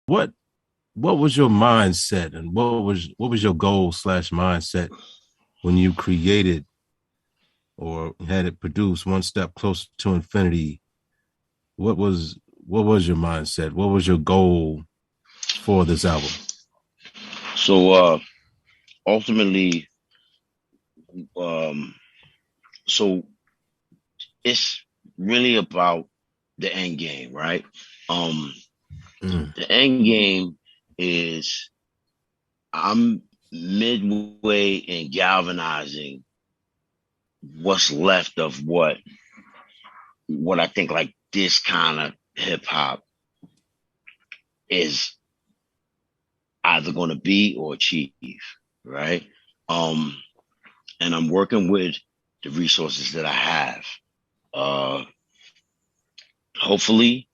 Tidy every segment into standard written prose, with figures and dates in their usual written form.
what what was your mindset and what was your goal slash mindset when you created or had it produced One Step Closer to Infinity? What was your mindset? What was your goal for this album? So ultimately, um, so it's really about the end game, right? Um, the end game is I'm midway in galvanizing what's left of what I think like this kind of hip hop is either going to be or achieve, right? Um, and I'm working with the resources that I have. Uh, hopefully,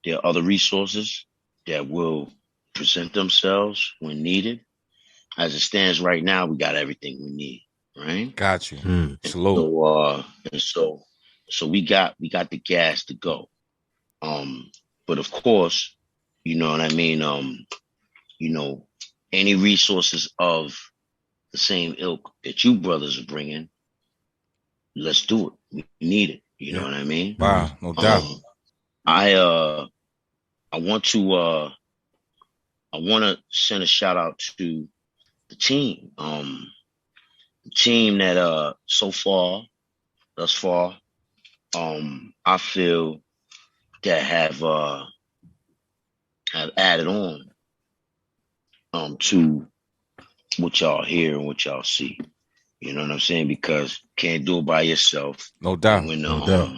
there are other resources that will present themselves when needed. As it stands right now, we got everything we need, right? Got you. And Salute. so we got the gas to go. But of course, you know what I mean. You know, any resources of the same ilk that you brothers are bringing, let's do it. We need it. You know what I mean? Wow, no doubt. I I want to send a shout out to the team. The team that thus far, I feel that have added on to what y'all hear and what y'all see. You know what I'm saying? Because can't do it by yourself. No doubt. When No doubt.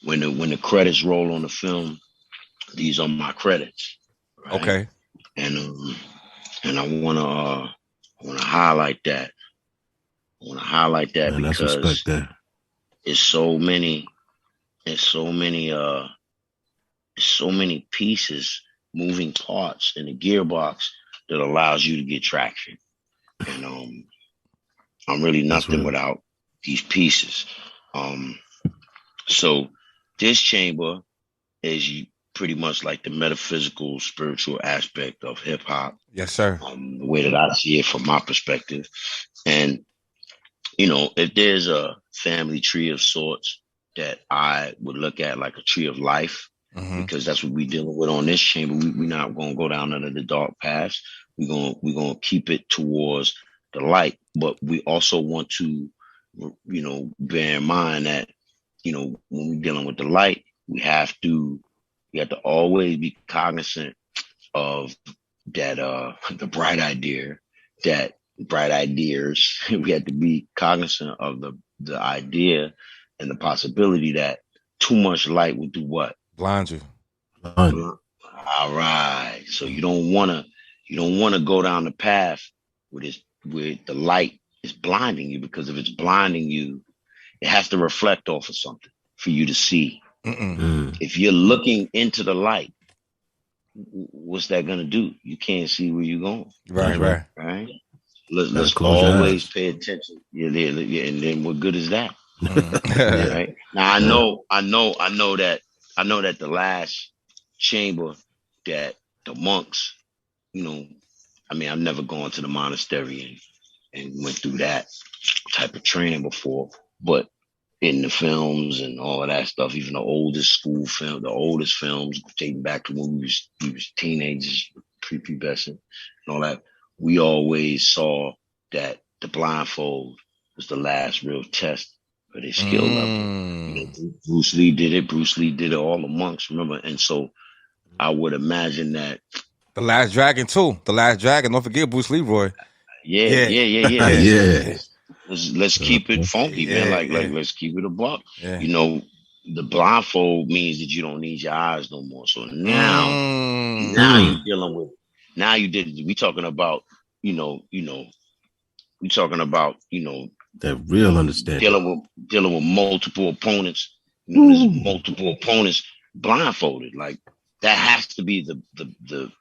when the credits roll on the film, these are my credits. Right? Okay. And I wanna highlight that. I wanna highlight that Man, that's because respect there. it's so many so many pieces, moving parts in the gearbox that allows you to get traction. And I'm really nothing without these pieces. So this chamber is pretty much like the metaphysical, spiritual aspect of hip hop. Yes, sir. The way that I see it from my perspective. And, you know, if there's a family tree of sorts that I would look at like a tree of life, because that's what we're dealing with on this chamber. We're not going to go down under the dark paths. We're going to keep it towards the light. But we also want to, you know, bear in mind that, you know, when we're dealing with the light, we have to always be cognizant of that the bright ideas. We have to be cognizant of the idea and the possibility that too much light will do what? Blind you. All right. So you don't wanna go down the path where the light is blinding you, because if it's blinding you, it has to reflect off of something for you to see. If you're looking into the light, what's that gonna do? You can't see where you're going. Right. Let's always pay attention. Yeah, and then what good is that? Right. Now I know that the last chamber that the monks, you know, I mean, I've never gone to the monastery and went through that type of training before, but in the films and all of that stuff, even the oldest films dating back to when we was teenagers, prepubescent and all that, we always saw that the blindfold was the last real test for their skill level. You know, Bruce Lee did it, all the monks, remember? And so I would imagine that The Last Dragon too. The Last Dragon. Don't forget Bruce Leroy. Yeah. Let's keep it funky, man. Like let's keep it a buck. Yeah. You know, the blindfold means that you don't need your eyes no more. So now you're dealing with. Now we talking about. We talking about. That real understanding. Dealing with multiple opponents. You know, there's multiple opponents blindfolded. Like that has to be the the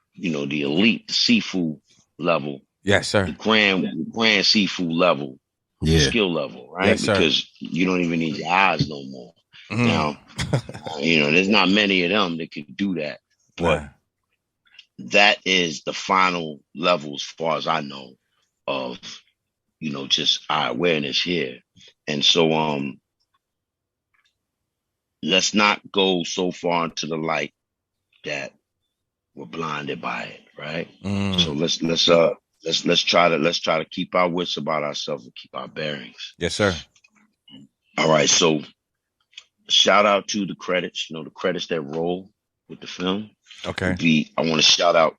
elite, the Sifu level. Yes, sir. The grand Sifu level. Skill level, right? Yes, because you don't even need your eyes no more. Now, there's not many of them that can do that. But is the final level, as far as I know, of, you know, just our awareness here. And so let's not go so far into the light that we're blinded by it, right? So let's try to keep our wits about ourselves and keep our bearings. Yes, sir. All right, so shout out to the credits, you know, the credits that roll with the film. Okay. I want to shout out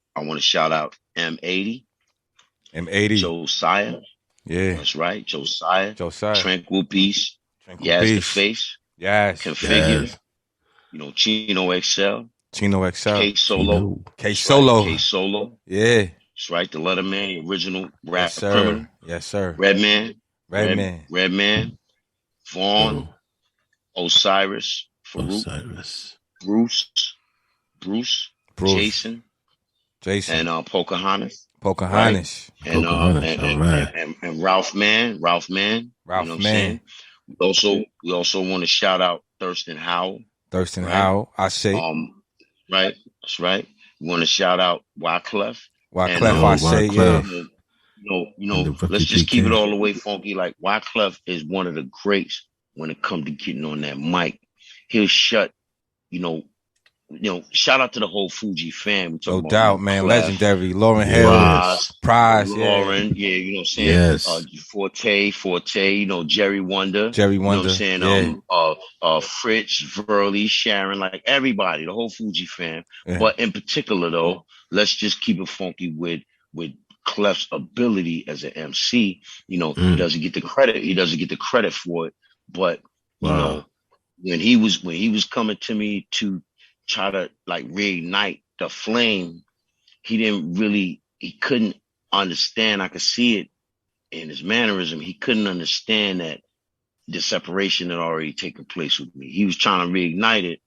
M80. M80. Josiah. Yeah. That's right. Josiah. Tranquil Beast. Yas the Face. Yes. Configure. Yes. You know, Chino XL. Ksolo. Ksolo. Yeah. That's right. The Letterman, the original rap Yes, sir. criminal. Yes, sir. Redman. Redman. Vaughn. Osiris. Farouk. Bruce. Jason. And Pocahontas. Right? And Ralph Man. You know what I'm saying? We also want to shout out Thurston Howell. I say. Right. That's right. We want to shout out Wyclef. I say, yeah. You know, let's just keep it all the way funky. Like, Wyclef is one of the greats when it comes to getting on that mic. He'll shut, you know, shout out to the whole Fuji fam. No doubt, man. Clef, legendary. Lauren Hills. Prize. Lauren, yeah, you know what I'm saying? Yes. Forte, you know, Jerry Wonder. You know what I'm saying? Yeah. Fritz, Verly, Sharon, like everybody, the whole Fuji fam. Yeah. But in particular, though, let's just keep it funky with Clef's ability as an MC. You know, he doesn't get the credit. He doesn't get the credit for it. But, you know, when he was coming to me to try to like reignite the flame, he couldn't understand. I could see it in his mannerism. He couldn't understand that the separation had already taken place with me. He was trying to reignite it,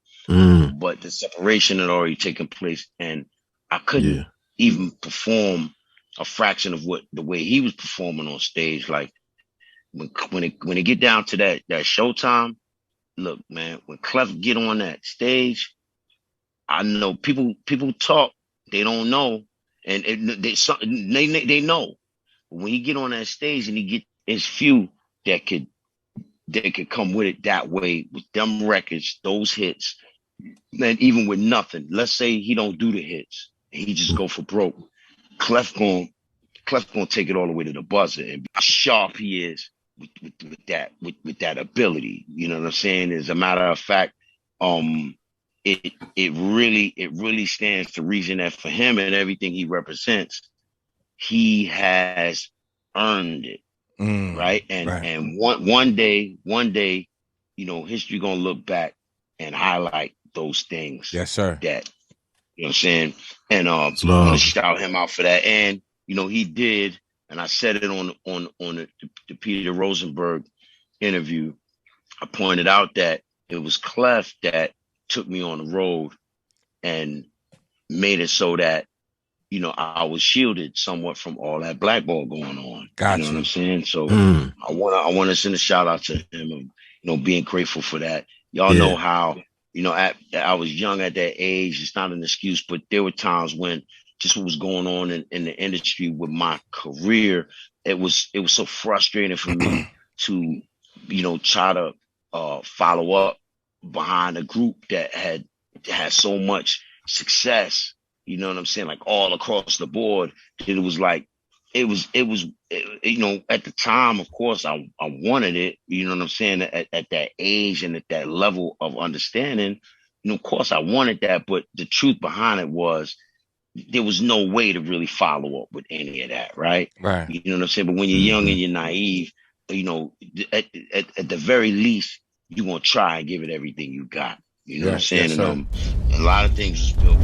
but the separation had already taken place, and I couldn't even perform a fraction of the way he was performing on stage. Like when it get down to that showtime, look, man, when Clef get on that stage, I know people talk, they don't know, and they know. But when he get on that stage and he get his few that could come with it that way, with them records, those hits, and even with nothing. Let's say he don't do the hits, and he just go for broke. Clef gonna take it all the way to the buzzer, and how sharp he is with that ability. You know what I'm saying? As a matter of fact, it really stands to reason that for him and everything he represents, he has earned it, right? And one day, you know, history gonna look back and highlight those things. Yes, sir. That, you know what I'm saying? And I want to shout him out for that. And you know, he did, and I said it on the Peter Rosenberg interview. I pointed out that it was Clef that took me on the road and made it so that, you know, I was shielded somewhat from all that blackball going on. Gotcha. You know what I'm saying? So I want to send a shout out to him, and, you know, being grateful for that. Y'all know how, you know, I was young at that age. It's not an excuse, but there were times when just what was going on in the industry with my career, it was so frustrating for me to, you know, try to follow up behind a group that had so much success, you know what I'm saying, like all across the board. It was like, it was, you know, at the time, of course, I wanted it, you know what I'm saying, at that age and at that level of understanding, you know, of course I wanted that, but the truth behind it was there was no way to really follow up with any of that, right? Right. You know what I'm saying? But when you're young and you're naive, you know, at the very least, you're going to try and give it everything you got. You know what I'm saying? Yes, and a lot of things was built